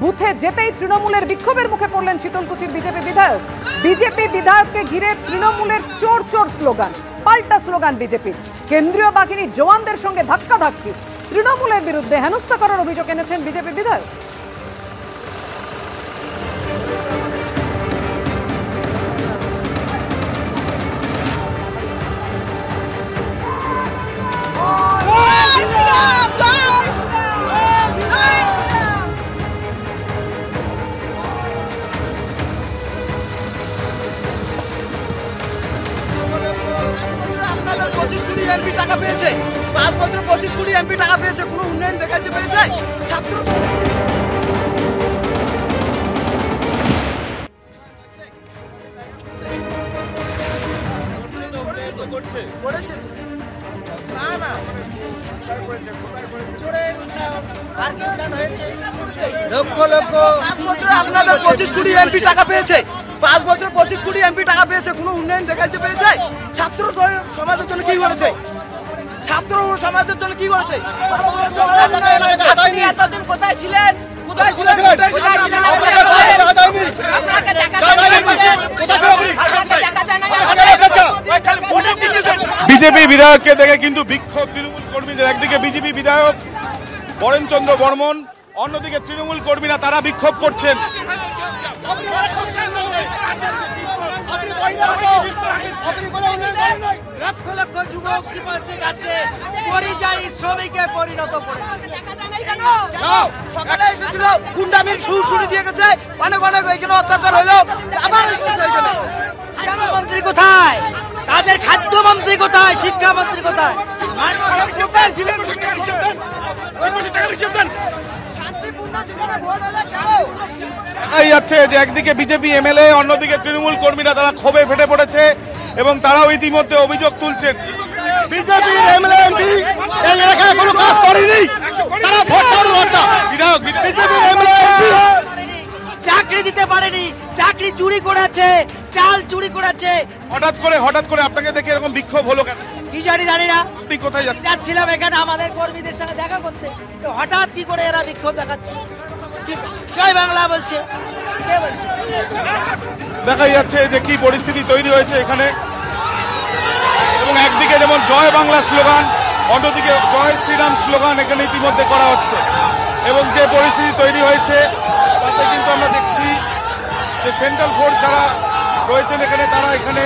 বুথে যেতেই তৃণমূলের বিক্ষোভের মুখে পড়লেন শীতলকুচির বিজেপি বিধায়ক। বিজেপি বিধায়ককে ঘিরে তৃণমূলের চোর চোর স্লোগান, পাল্টা স্লোগান বিজেপির। কেন্দ্রীয় বাহিনীর জওয়ানদের সঙ্গে ধাক্কাধাক্কি, তৃণমূলের বিরুদ্ধে হেনস্থা করার অভিযোগ এনেছেন বিজেপি বিধায়ক। এমপি টাকা পেয়েছে, 5 বছর 25 কোটি এমপি টাকা পেয়েছে, কোনো উন্নয়ন দেখাতে পেরেছে? ছাত্র লক্ষ লক্ষ 5 বছরে আপনাদের 25 কোটি এমপি টাকা পেয়েছে, 5 বছর 25 কোটি এমপি টাকা পেয়েছে, কোনো উন্নয়ন দেখাতে পেরেছে? ছাত্র সমাজের জন্য কি করেছে? ছাত্র সমাজের জন্য কি করেছে? এতদিন কোথায় ছিলেন? বিজেপি বিধায়ককে দেখে কিন্তু বিক্ষোভ তৃণমূল কর্মীদের। একদিকে বিজেপি বিধায়ক বরেনচন্দ্র বর্মন, অন্যদিকে তৃণমূল কর্মীরা তারা বিক্ষোভ করছেন। লক্ষ লক্ষ যুবক যুবতী আজকে পরিযায়ী শ্রমিকে পরিণত করেছে। সকালে এসেছিল, গুন্ডামির সুর দিয়ে গেছে, অনেক অনেক এখানে অত্যাচার হলো, আবার মন্ত্রী কোথায়? তাদের খাদ্যমন্ত্রী কোথায়? শিক্ষামন্ত্রী কোথায়? দেখাই যাচ্ছে যে একদিকে বিজেপি এমএলএ, অন্যদিকে তৃণমূল কর্মীরা তারা ক্ষোভে ফেটে পড়েছে এবং তারাও ইতিমধ্যে অভিযোগ তুলছেন। বিজেপি এমএলএ এমপি এই এলাকায় কোনো কাজ করেনি, তারা ভোট করার বাচ্চা। বিজেপি এমএলএ এমপি চাকরি দিতে পারেনি, চাকরি চুরি করেছে, চাল চুরি করেছে। হঠাৎ করে আপনাকে দেখে এরকম বিক্ষোভ হলো কেন? কি জানি না। আপনি কোথায় যাচ্ছিলাম এখানে আমাদের কর্মীদের সঙ্গে দেখা করতে, তো হঠাৎ কি করে এরা বিক্ষোভ দেখাচ্ছে, জয় বাংলা বলছে। কে বলছে? দেখা যাচ্ছে যে কি পরিস্থিতি তৈরি হয়েছে এখানে, এবং একদিকে যেমন জয় বাংলা স্লোগান, অন্যদিকে জয় শ্রীরাম স্লোগান এখানে ইতিমধ্যে করা হচ্ছে। এবং যে পরিস্থিতি তৈরি হয়েছে তাতে কিন্তু আমরা দেখছি যে সেন্ট্রাল ফোর্স যারা রয়েছেন এখানে, তারা এখানে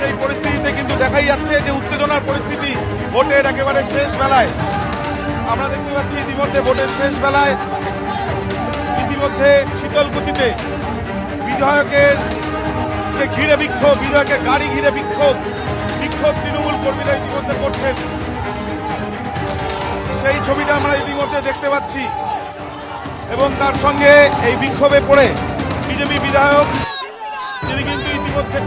সেই পরিস্থিতিতে কিন্তু দেখাই যাচ্ছে যে উত্তেজনার পরিস্থিতি ভোটের একেবারে শেষ বেলায়। আমরা দেখতে পাচ্ছি ইতিমধ্যে ভোটের শেষ বেলায় ইতিমধ্যে শীতলকুচিতে বিধায়কের ঘিরে বিক্ষোভ, বিধায়কের গাড়ি ঘিরে বিক্ষোভ তৃণমূল কর্মীরা ইতিমধ্যে করছেন। সেই ছবিটা আমরা ইতিমধ্যে দেখতে পাচ্ছি এবং তার সঙ্গে এই বিক্ষোভে পড়ে বিজেপি বিধায়ক তিনি কিন্তু ইতিমধ্যে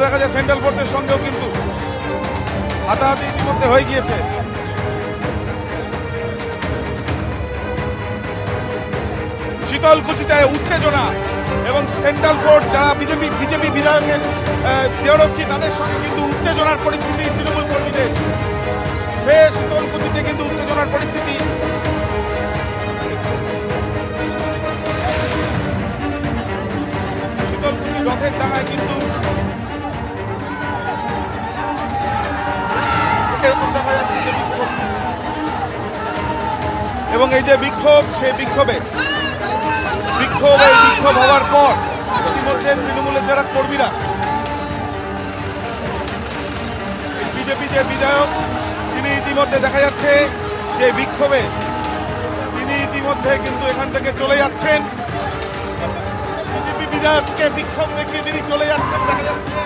দেখা যায় সেন্ট্রাল ফোর্সের সঙ্গেও কিন্তু হাতাহাতি ইতিমধ্যে হয়ে গিয়েছে। শীতলকুচিতে উত্তেজনা এবং সেন্ট্রাল ফোর্স যারা বিজেপি বিধায়কের দেহরক্ষী, তাদের সঙ্গে কিন্তু উত্তেজনার পরিস্থিতি তৃণমূল কর্মীদের। ফের শীতলকুচিতে কিন্তু উত্তেজনার পরিস্থিতি। শীতলকুচি রথের ডাঙায় কিন্তু এবং এই যে বিক্ষোভ, সেই বিক্ষোভ হওয়ার পর ইতিমধ্যে তৃণমূলের যারা কর্মীরা, বিজেপি যে বিধায়ক তিনি ইতিমধ্যে দেখা যাচ্ছে যে বিক্ষোভে তিনি ইতিমধ্যে কিন্তু এখান থেকে চলে যাচ্ছেন। বিজেপি বিধায়ককে বিক্ষোভ দেখিয়ে তিনি চলে যাচ্ছেন দেখা যাচ্ছে।